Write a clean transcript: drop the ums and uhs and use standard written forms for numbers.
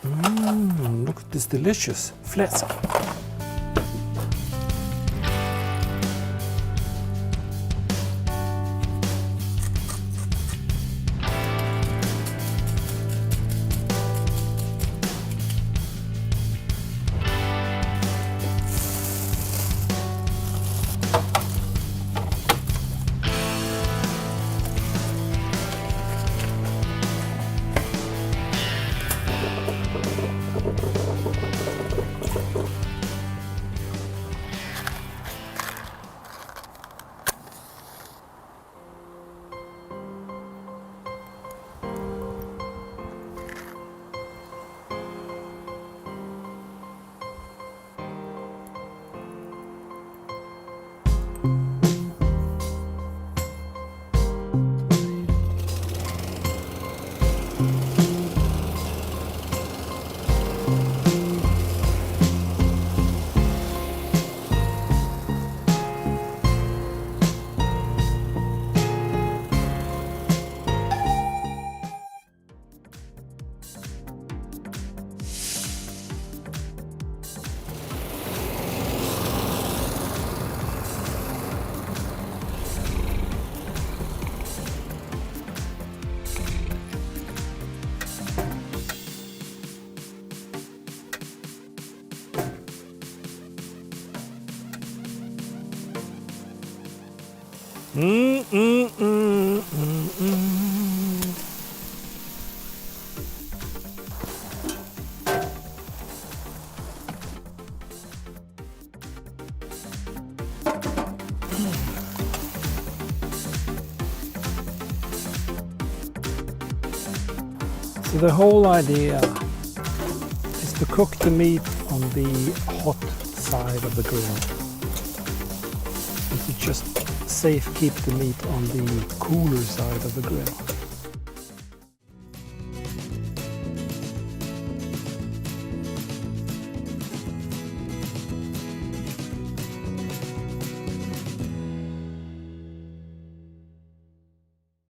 Look at this delicious fläsk. So the whole idea is to cook the meat on the hot side of the grill. And to just safe keep the meat on the cooler side of the grill.